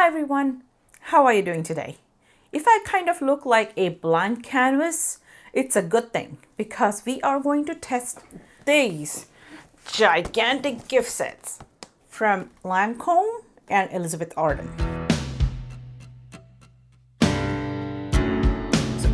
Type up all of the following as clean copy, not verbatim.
everyone, how are you doing today? If I kind of look like a blank canvas, it's a good thing because we are going to test these gigantic gift sets from Lancome and Arden. So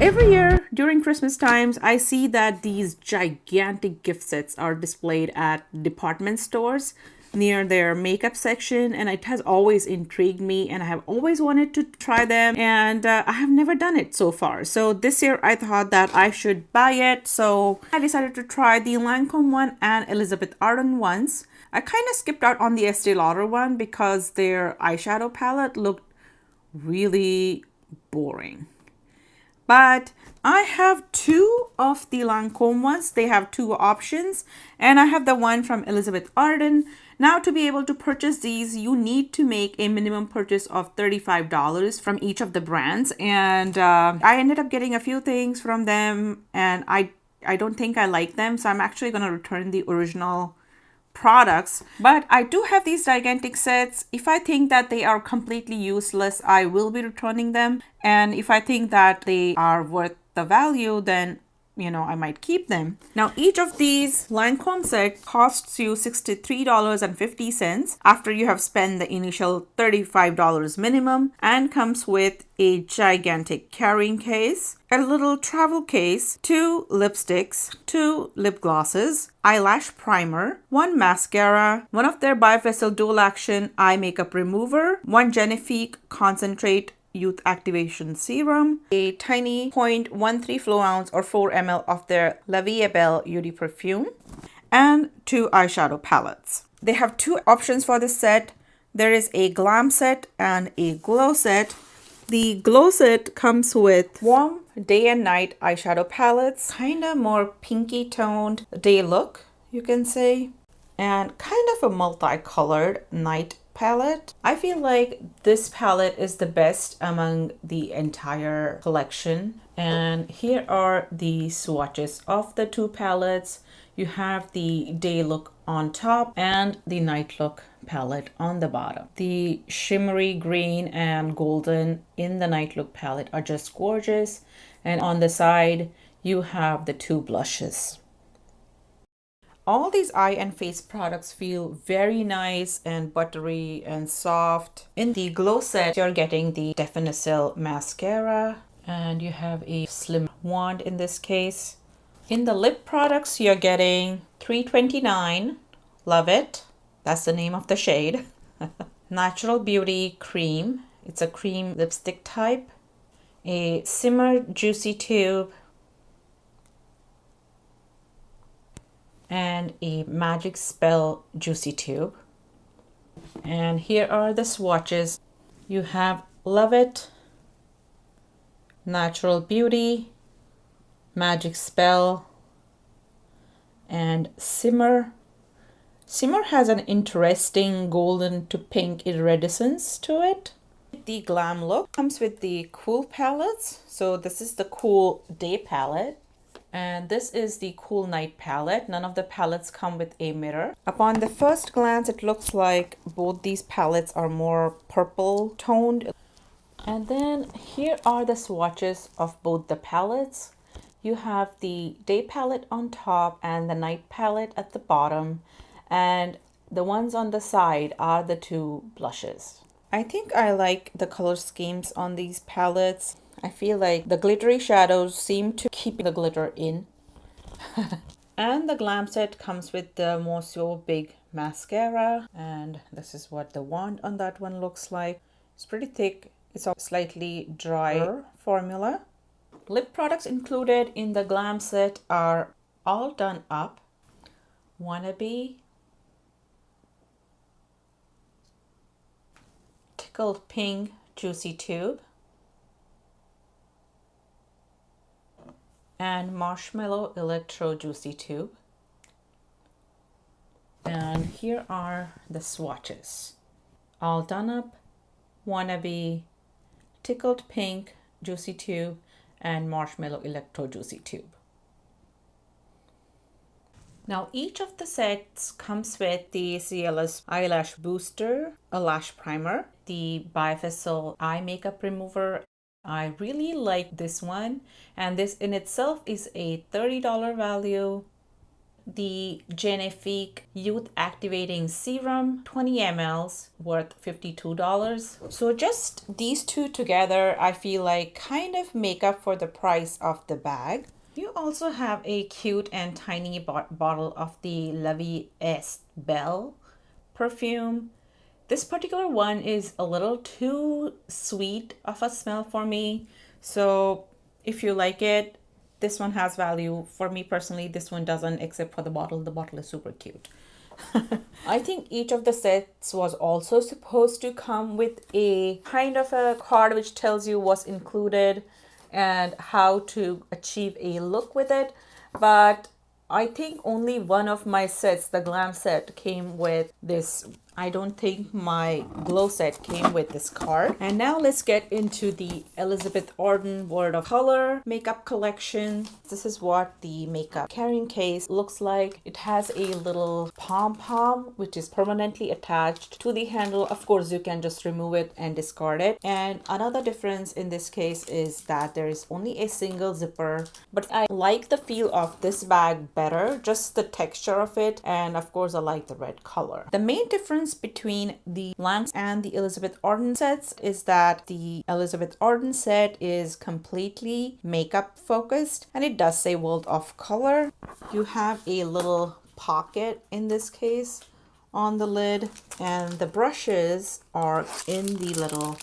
every year during Christmas times, I see that these gigantic gift sets are displayed at department stores near their makeup section, and it has always intrigued me and I have always wanted to try them, and I have never done it so far. So this year I thought that I should buy it, so I decided to try the Lancome one and Arden ones. I kind of skipped out on the Estee Lauder one because their eyeshadow palette looked really boring. But I have two of the Lancome ones. They have two options, and I have the one from Arden. Now, to be able to purchase these, you need to make a minimum purchase of $35 from each of the brands. And I ended up getting a few things from them, and I don't think I like them. So I'm actually going to return the original products. But I do have these gigantic sets. If I think that they are completely useless, I will be returning them. And if I think that they are worth the value, then I might keep them. Now, each of these Lancome set costs you $63.50 after you have spent the initial $35 minimum, and comes with a gigantic carrying case, a little travel case, 2 lipsticks, 2 lip glosses, eyelash primer, 1 mascara, one of their bifacial dual action eye makeup remover, 1 Genifique concentrate youth activation serum, a tiny 0.13 flow ounce or 4 ml of their La Vie Belle Eau perfume, and 2 eyeshadow palettes. They have 2 options for this set. There is a glam set and a glow set. The glow set comes with warm day and night eyeshadow palettes, kind of more pinky toned day look, you can say, and kind of a multicolored night palette. I feel like this palette is the best among the entire collection. And here are the swatches of the 2 palettes. You have the day look on top and the night look palette on the bottom. The shimmery green and golden in the night look palette are just gorgeous. And on the side, you have the 2 blushes. All these eye and face products feel very nice and buttery and soft. In the glow set, you're getting the Definisil mascara, and you have a slim wand in this case. In the lip products, you're getting 329, love it. That's the name of the shade. Natural Beauty cream. It's a cream lipstick type. A Simmer Juicy Tube, and a Magic Spell Juicy Tube. And here are the swatches. You have Love It, Natural Beauty, Magic Spell, and Simmer. Simmer has an interesting golden to pink iridescence to it. The glam look comes with the cool palettes. So this is the cool day palette, and this is the cool night palette. None of the palettes come with a mirror. Upon the first glance, it looks like both these palettes are more purple toned. And then here are the swatches of both the palettes. You have the day palette on top and the night palette at the bottom, and the ones on the side are the 2 blushes. I think I like the color schemes on these palettes. I feel like the glittery shadows seem to keep the glitter in. And the glam set comes with the Monsieur Big mascara, and this is what the wand on that one looks like. It's pretty thick. It's a slightly drier formula. Lip products included in the glam set are All Done Up, Wannabe, Tickled Pink Juicy Tube, and Marshmallow Electro Juicy Tube. And here are the swatches. All Done Up, Wannabe, Tickled Pink Juicy Tube, and Marshmallow Electro Juicy Tube. Now, each of the sets comes with the CLS eyelash booster, a lash primer, the bifacial eye makeup remover. I really like this one, and this in itself is a $30 value. The Genifique Youth Activating Serum, 20 mls, worth $52. So just these two together, I feel like kind of make up for the price of the bag. You also have a cute and tiny bottle of the La Vie Est Belle perfume. This particular one is a little too sweet of a smell for me. So if you like it, this one has value. For me personally, this one doesn't, except for the bottle. The bottle is super cute. I think each of the sets was also supposed to come with a kind of a card which tells you what's included and how to achieve a look with it. But I think only one of my sets, the glam set, came with this. I don't think my glow set came with this card. And now let's get into the Elizabeth Arden World of Color makeup collection. This is what the makeup carrying case looks like. It has a little pom-pom which is permanently attached to the handle. Of course, you can just remove it and discard it. And another difference in this case is that there is only a single zipper, but I like the feel of this bag better, just the texture of it, and of course I like the red color. The main difference between the Lancome and the Elizabeth Arden sets is that the Elizabeth Arden set is completely makeup focused, and it does say World of Color. You have a little pocket in this case on the lid, and the brushes are in the little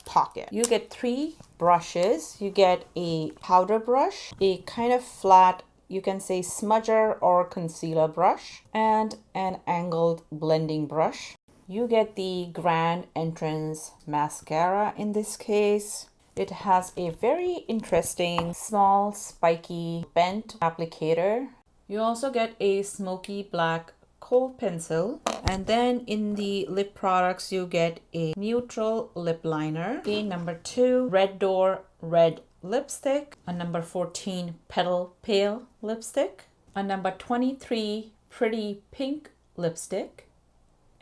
pocket. You get 3 brushes. You get a powder brush, a kind of flat, you can say smudger or concealer brush, and an angled blending brush. You get the Grand Entrance mascara in this case. It has a very interesting small spiky bent applicator. You also get a smoky black kohl pencil, and then in the lip products you get a neutral lip liner, a number 2 Red Door red lipstick, a number 14 Petal Pale lipstick, a number 23 Pretty Pink lipstick,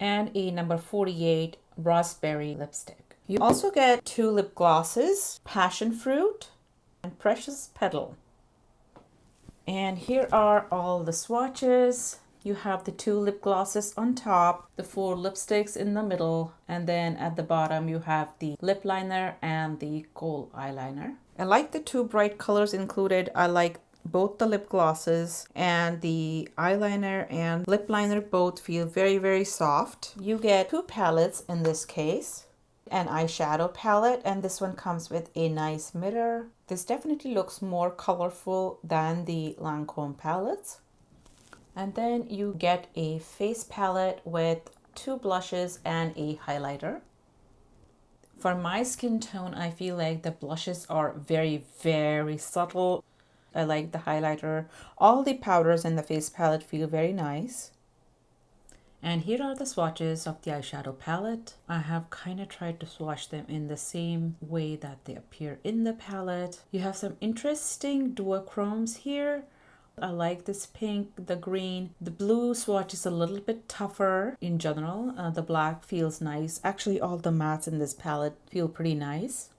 and a number 48 Raspberry lipstick. You also get 2 lip glosses, Passion Fruit and Precious Petal. And here are all the swatches. You have the 2 lip glosses on top, the 4 lipsticks in the middle, and then at the bottom you have the lip liner and the kohl eyeliner. I like the 2 bright colors included. I like both the lip glosses, and the eyeliner and lip liner both feel very, very soft. You get 2 palettes in this case, an eyeshadow palette, and this one comes with a nice mirror. This definitely looks more colorful than the Lancome palettes. And then you get a face palette with 2 blushes and a highlighter. For my skin tone, I feel like the blushes are very, very subtle. I like the highlighter. All the powders in the face palette feel very nice. And here are the swatches of the eyeshadow palette. I have kind of tried to swatch them in the same way that they appear in the palette. You have some interesting duochromes here. I like this pink, the green. The blue swatch is a little bit tougher in general. The black feels nice. Actually, all the mattes in this palette feel pretty nice.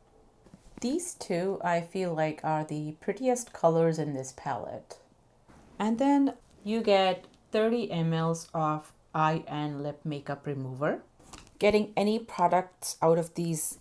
These two I feel like are the prettiest colors in this palette. And then you get 30 ml of eye and lip makeup remover. Getting any products out of these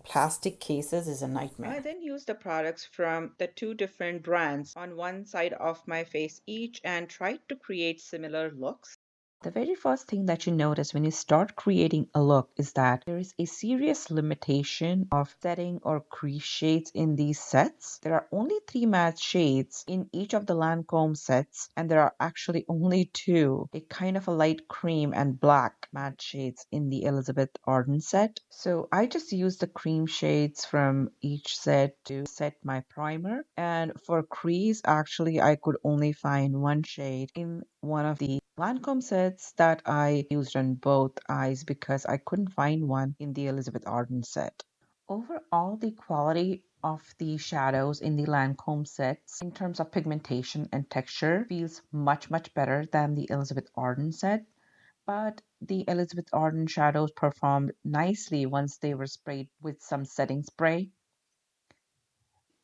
plastic cases is a nightmare. I then use the products from the 2 different brands on one side of my face each and tried to create similar looks. The very first thing that you notice when you start creating a look is that there is a serious limitation of setting or crease shades in these sets. There are only 3 matte shades in each of the Lancome sets, and there are actually only 2, a kind of a light cream and black matte shades in the Elizabeth Arden set. So I just used the cream shades from each set to set my primer. And for crease, actually, I could only find 1 shade in one of the Lancome sets that I used on both eyes because I couldn't find one in the Elizabeth Arden set. Overall, the quality of the shadows in the Lancome sets, in terms of pigmentation and texture, feels much, much better than the Elizabeth Arden set. But the Elizabeth Arden shadows performed nicely once they were sprayed with some setting spray.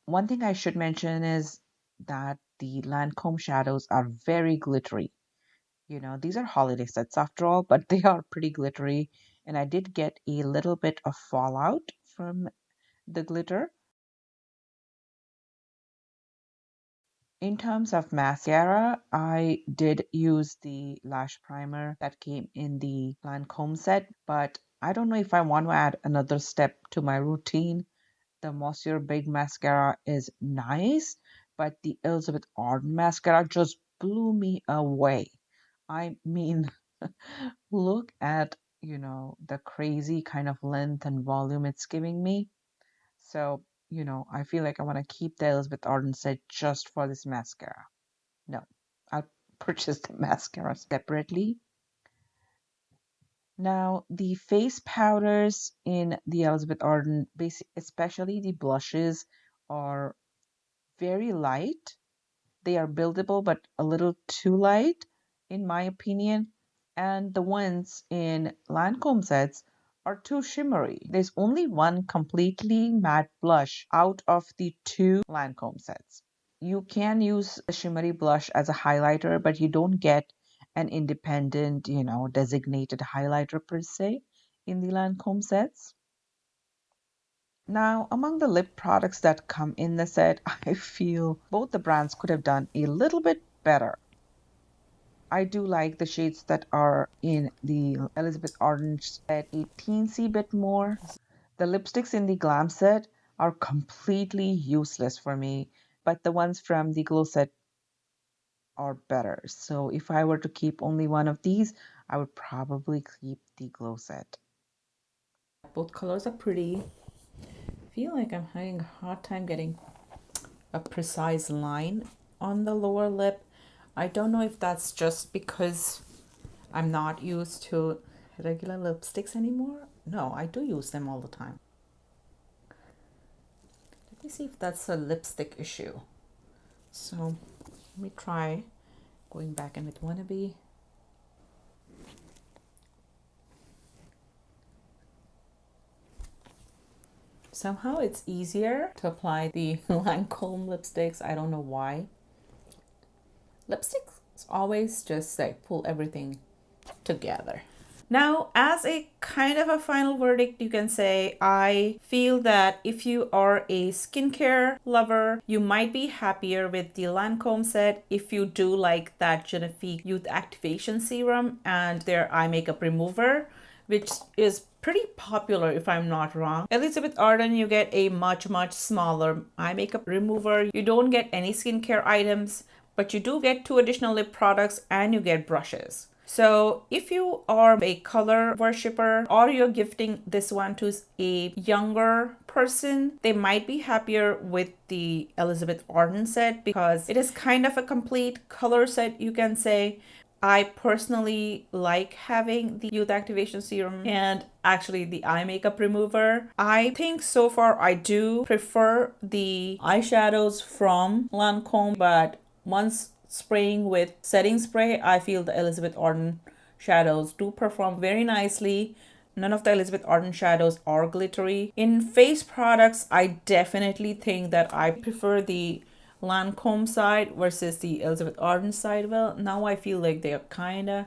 One thing I should mention is that the Lancome shadows are very glittery. These are holiday sets after all, but they are pretty glittery, and I did get a little bit of fallout from the glitter. In terms of mascara, I did use the lash primer that came in the Lancome set, but I don't know if I want to add another step to my routine. The Monsieur Big Mascara is nice, but the Elizabeth Arden Mascara just blew me away. I mean, look at, the crazy kind of length and volume it's giving me. So, I feel like I want to keep the Elizabeth Arden set just for this mascara. No, I'll purchase the mascara separately. Now, the face powders in the Elizabeth Arden, especially the blushes, are very light. They are buildable, but a little too light, in my opinion. And the ones in Lancome sets are too shimmery. There's only one completely matte blush out of the two Lancome sets. You can use a shimmery blush as a highlighter, but you don't get an independent, designated highlighter per se in the Lancome sets. Now, among the lip products that come in the set, I feel both the brands could have done a little bit better. I do like the shades that are in the Elizabeth Arden set a teensy bit more. The lipsticks in the Glam set are completely useless for me, but the ones from the Glow set are better. So if I were to keep only one of these, I would probably keep the Glow set. Both colors are pretty. I feel like I'm having a hard time getting a precise line on the lower lip. I don't know if that's just because I'm not used to regular lipsticks anymore. No, I do use them all the time. Let me see if that's a lipstick issue. So let me try going back in with Wannabe. Somehow it's easier to apply the Lancome lipsticks. I don't know why. Lipsticks always just like pull everything together. Now, as a kind of a final verdict, you can say I feel that if you are a skincare lover, you might be happier with the Lancome set if you do like that Genifique Youth Activation Serum and their eye makeup remover, which is pretty popular if I'm not wrong. Elizabeth Arden, you get a much smaller eye makeup remover. You don't get any skincare items, but you do get 2 additional lip products and you get brushes. So if you are a color worshiper or you're gifting this one to a younger person, they might be happier with the Elizabeth Arden set because it is kind of a complete color set, you can say. I personally like having the Youth Activation Serum and actually the eye makeup remover. I think so far I do prefer the eyeshadows from Lancome, but once spraying with setting spray, I feel the Elizabeth Arden shadows do perform very nicely. None of the Elizabeth Arden shadows are glittery. In face products, I definitely think that I prefer the Lancome side versus the Elizabeth Arden side. Well, now I feel like they're kind of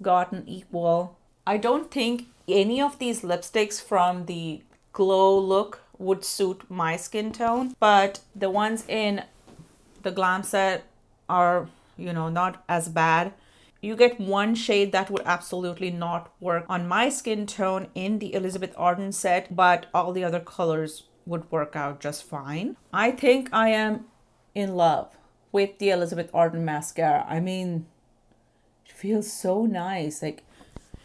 gotten equal. I don't think any of these lipsticks from the Glow look would suit my skin tone, but the ones in the Glam set are, not as bad. You get one shade that would absolutely not work on my skin tone in the Elizabeth Arden set, but all the other colors would work out just fine. I think I am in love with the Elizabeth Arden mascara. I mean, it feels so nice. Like,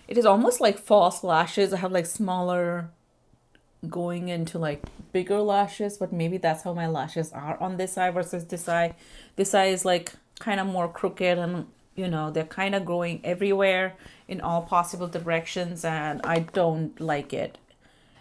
it is almost like false lashes. I have like smaller going into like bigger lashes, but maybe that's how my lashes are on this eye versus this eye. This eye is like kind of more crooked and they're kind of growing everywhere in all possible directions and I don't like it.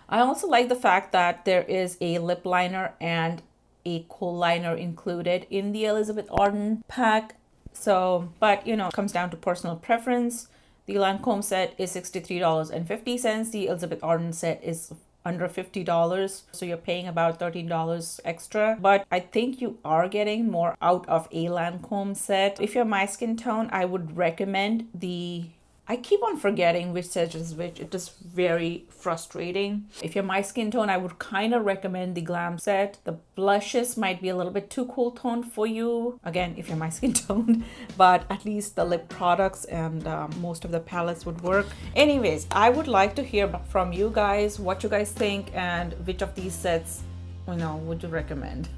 I also like the fact that there is a lip liner and a kohl liner included in the Elizabeth Arden pack. So, but you know, it comes down to personal preference. The Lancome set is $63.50. The Elizabeth Arden set is under $50, so you're paying about $13 extra, but I think you are getting more out of a Lancome set. If you're my skin tone, I would recommend the, I keep on forgetting which set is which. It is very frustrating. If you're my skin tone, I would kind of recommend the Glam set. The blushes might be a little bit too cool toned for you. Again, if you're my skin tone, but at least the lip products and most of the palettes would work. Anyways, I would like to hear from you guys what you guys think and which of these sets, you know, would you recommend,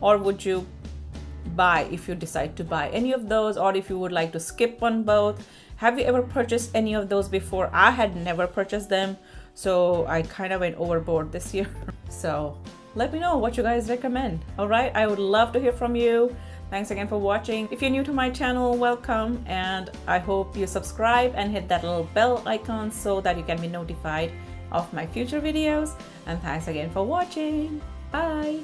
or would you buy if you decide to buy any of those, or if you would like to skip on both. Have you ever purchased any of those before? I had never purchased them, so I kind of went overboard this year. So let me know what you guys recommend. All right, I would love to hear from you. Thanks again for watching. If you're new to my channel, welcome, and I hope you subscribe and hit that little bell icon so that you can be notified of my future videos. And thanks again for watching. Bye.